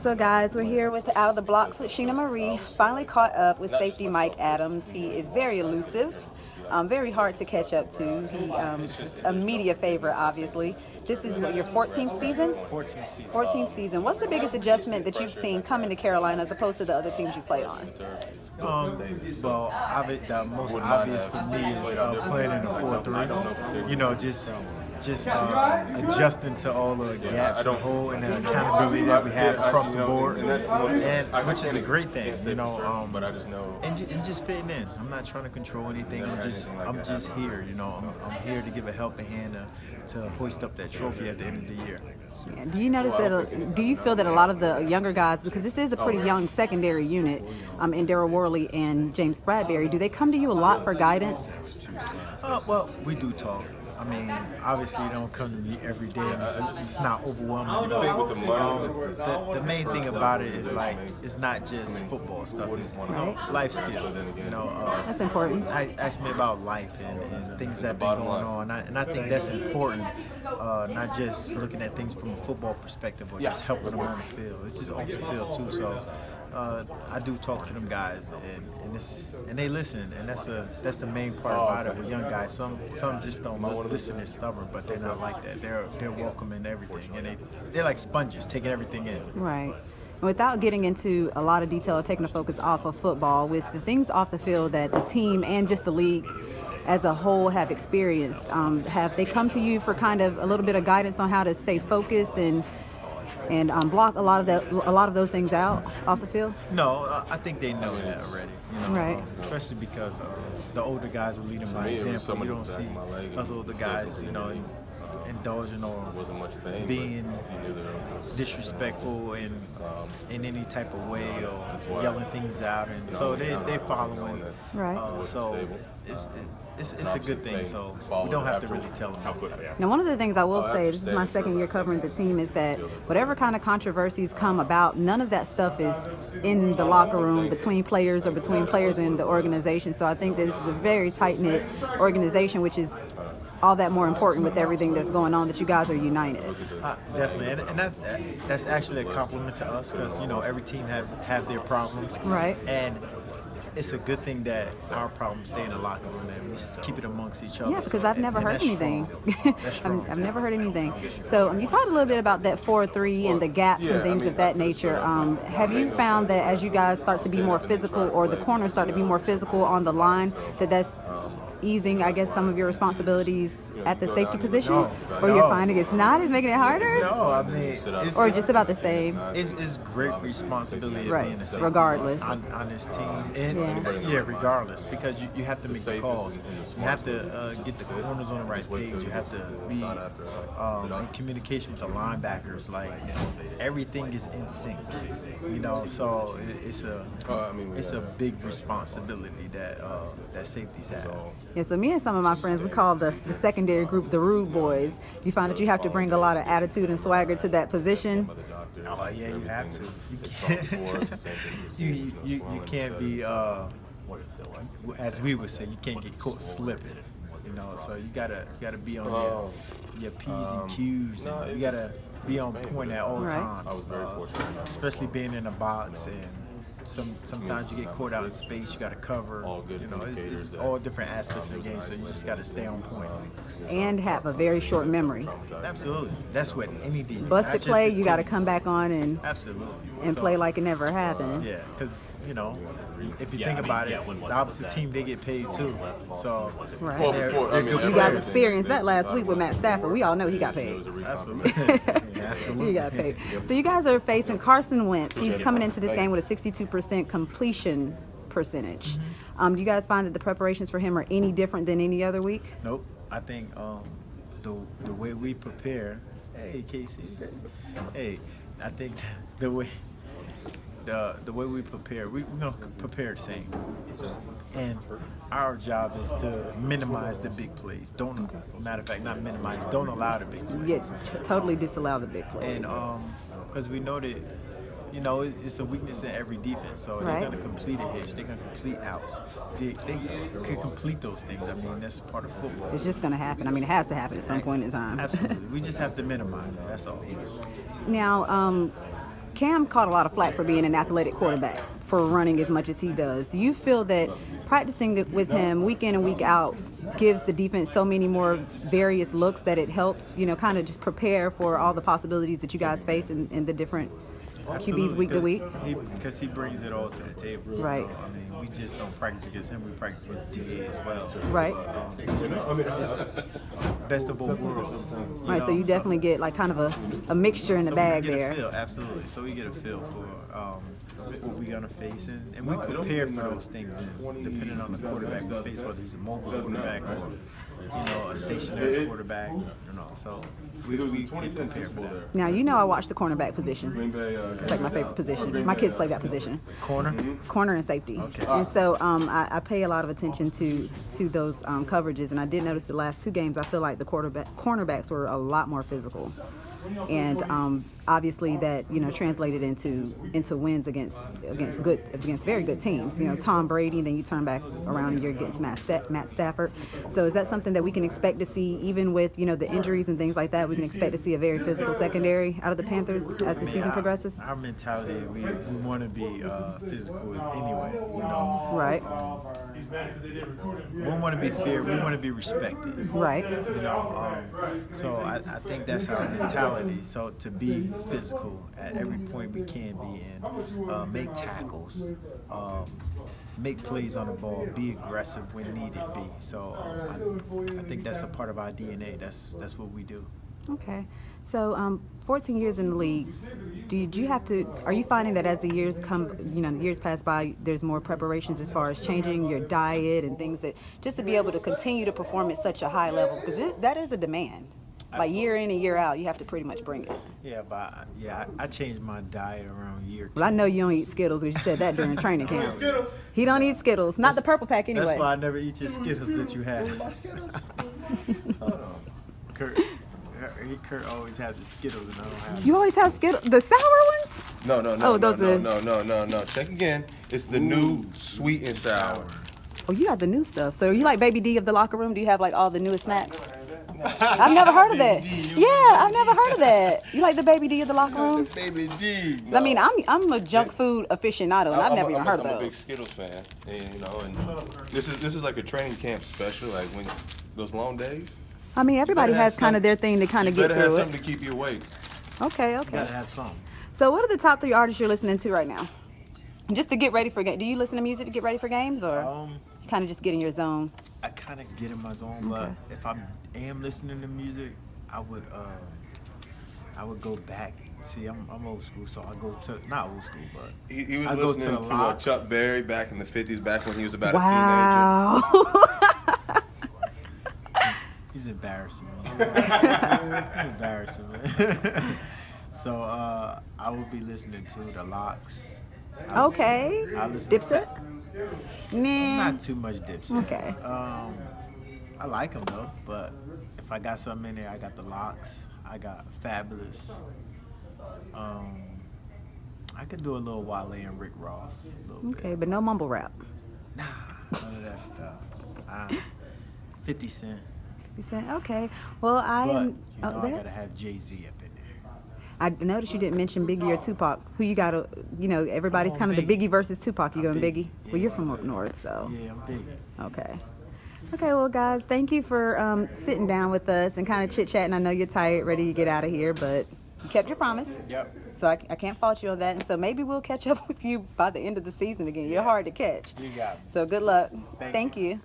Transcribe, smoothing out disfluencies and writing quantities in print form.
So guys, we're here with Out of the Blocks with Sheena Marie. Finally caught up with safety Mike Adams. He is very elusive, very hard to catch up to. He is a media favorite, obviously. This is what, your 14th season? 14th season. 14th season. What's the biggest adjustment that you've seen coming to Carolina as opposed to the other teams you played on? The most obvious for me is playing in the 4-3. You know, just adjusting to all the gaps and hole and the accountability that we have across the board, and which is a great thing, you know. And just fitting in. I'm not trying to control anything. I'm just here, you know. I'm here to give a helping hand to hoist up that trophy at the end of the year. Yeah. Do you notice that? Do you feel that a lot of the younger guys, because this is a pretty young secondary unit, in Daryl Worley and James Bradbury, do they come to you a lot for guidance? Well, we do talk. I mean, obviously, they don't come to me every day. It's not overwhelming. The main thing about it is, like, it's not just football stuff. It's life skills. You know, that's important. Ask me about life and things that have been going on, and I think that's important. Not just looking at things from a football perspective, or just helping them on the field. It's just off the field too. So I do talk to them guys, and they listen, and that's the main part about it with young guys. Some just don't listen, they're stubborn, but they're not like that. They're welcoming everything, and they're like sponges, taking everything in. Right. And without getting into a lot of detail or taking the focus off of football, with the things off the field that the team and just the league as a whole have experienced, have they come to you for kind of a little bit of guidance on how to stay focused and block a lot of those things out off the field? No, I think they know that already. You know, right. Especially because the older guys are leading by example. You don't see us older guys, you know, indulging or being disrespectful in any type of way or yelling things out, and so they're following. Right. So it's a good thing, so we don't have to really tell them. Now, one of the things I will say, this is my second year covering the team, is that whatever kind of controversies come about, none of that stuff is in the locker room between players or between players in the organization. So I think this is a very tight-knit organization, which is all that more important with everything that's going on, that you guys are united. Definitely, and that's actually a compliment to us, because, you know, every team have their problems. Right. And it's a good thing that our problems stay in the locker room and we just keep it amongst each other. Yeah, because I've never heard anything. That's strong. I've never heard anything. So you talked a little bit about that 4-3 and the gaps and things of that nature. Have you found that as you guys start to be more physical, or the corners start to be more physical on the line, that's easing, I guess, some of your responsibilities at the safety position? Or you're finding it's making it harder? No, I mean, or just about the same? It's great responsibility of being a safety regardless on this team, and regardless, because you have to make the calls. You have to get the corners on the right page. You have to be in communication with the linebackers. Like, everything is in sync, you know. So it's a big responsibility that safeties have. Yeah, so me and some of my friends, we call the secondary group the Rude Boys. You find that you have to bring a lot of attitude and swagger to that position? Oh, yeah, you have to. You can't be, as we would say, you can't get caught slipping. You know, so you gotta be on your P's and Q's. And you gotta be on point at all times. Especially being in a box, and sometimes you get caught out in space, you got to cover. You know, it's all different aspects of the game, so you just got to stay on point. And have a very short memory. Absolutely. That's what any defense. Busted play, you got to come back on and play like it never happened. Yeah, because, you know, if you think about it, the opposite team, they get paid too. So you guys experienced that last week with Matt Stafford. We all know he got paid. Absolutely. Absolutely. He got paid. So you guys are facing Carson Wentz. He's coming into this game with a 62% completion percentage. Do you guys find that the preparations for him are any different than any other week? Nope. I think the way we prepare. Hey, Casey. Hey, I think the way we prepare, we're going to prepare the same. And our job is to minimize the big plays. Matter of fact, not minimize, don't allow the big plays. Yes, totally disallow the big plays. And because we know that, you know, it's a weakness in every defense. So they're going to complete a hitch, they're going to complete outs. They can complete those things. I mean, that's part of football. It's just going to happen. I mean, it has to happen at some point in time. Absolutely. We just have to minimize it. That's all. Now, Cam caught a lot of flack for being an athletic quarterback, for running as much as he does. Do you feel that practicing with him week in and week out gives the defense so many more various looks that it helps, kind of just prepare for all the possibilities that you guys face in the different QBs week to week? Because he brings it all to the table. Right. I mean, we just don't practice against him. We practice against TA as well. Right. It's best of both worlds. Right. So you definitely get like kind of a mixture in the bag there. Absolutely. So we get a feel for what we're gonna face, and we prepare for those things. And depending on the quarterback we face, whether he's a mobile quarterback or a stationary quarterback, so we prepare for that. Now I watch the cornerback position. It's like my favorite position. My kids play that position. Corner and safety. Okay. And so I pay a lot of attention to those coverages, and I did notice the last 2 games I feel like the cornerbacks were a lot more physical. And obviously that translated into wins against very good teams. Tom Brady, then you turn back around and you're against Matt Stafford. So is that something that we can expect to see, even with the injuries and things like that? We can expect to see a very physical secondary out of the Panthers as the season progresses. Our mentality, we want to be physical anyway. Right. We want to be fair. We want to be respected. Right. So I think that's our mentality. So to be physical at every point we can be in, make tackles, make plays on the ball, be aggressive when needed be. So I think that's a part of our DNA. That's what we do. Okay. So 14 years in the league, are you finding that as the years years pass by, there's more preparations as far as changing your diet and things that just to be able to continue to perform at such a high level? Because that is a demand. Like year in and year out, you have to pretty much bring it. Yeah, but I changed my diet around year 2. Well, I know you don't eat Skittles because you said that during training camp. He don't eat Skittles, not the purple pack anyway. That's why I never eat your Skittles that you have. Hold on. Kurt always has the Skittles and I don't have them. You always have Skittles, the sour ones? No. Oh, No. Check again. It's the new sweet and sour. Oh, you got the new stuff. So are you like Baby D of the locker room? Do you have like all the newest snacks? I've never heard of that. Yeah, I've never heard of that. You like the Baby D of the locker room? Baby D. No. I mean, I'm a junk food aficionado, and I've never even heard of those. I'm a big Skittles fan, and this is like a training camp special, like when those long days. I mean, everybody has kind of their thing to kind of get through it. You better have something to keep you awake. Okay. You gotta have something. So what are the top 3 artists you're listening to right now? Just to get ready for games. Do you listen to music to get ready for games, or kind of just get in your zone? I kind of get in my zone, but if I am listening to music, I would go back. See, I'm old school, so I go to not old school, but he was I listening to Chuck Berry back in the 50s, back when he was about a teenager. He's embarrassing me. He's embarrassing me. So I will be listening to the Locks. Okay. Dipset? Nah. Not too much Dipset. Okay. I like them though, but if I got something in there, I got the Locks. I got Fabulous. I could do a little Wale and Rick Ross. Okay, bit. but no mumble rap. Nah, none of that stuff. 50 Cent. 50 Cent. Okay. Well, I gotta have Jay-Z up in there. I noticed you didn't mention Biggie or Tupac. Who you got? Everybody's kind of the Biggie versus Tupac. You going Biggie? Well, you're from up north, so. Yeah, I'm Biggie. Okay. Okay, well, guys, thank you for sitting down with us and kind of chit-chatting. I know you're tired, ready to get out of here, but you kept your promise. Yep. So I can't fault you on that. And so maybe we'll catch up with you by the end of the season again. You're hard to catch. You got me. So good luck. Thank Thank you.